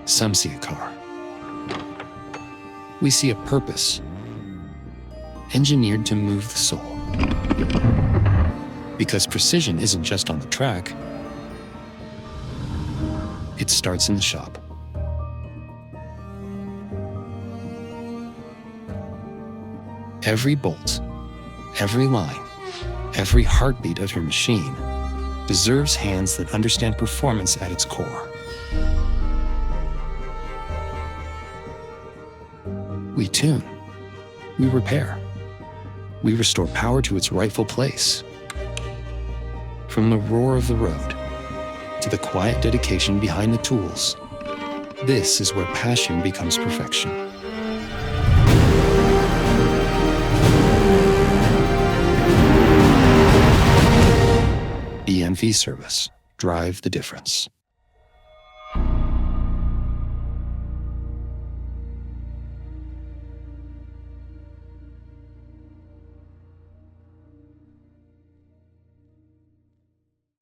Some see a car. We see a purpose, engineered to move the soul. Because precision isn't just on the track, it starts in the shop. Every bolt, every line, every heartbeat of your machine deserves hands that understand performance at its core. We tune, we repair, we restore power to its rightful place. From the roar of the road to the quiet dedication behind the tools, this is where passion becomes perfection. BMV service. Drive the difference.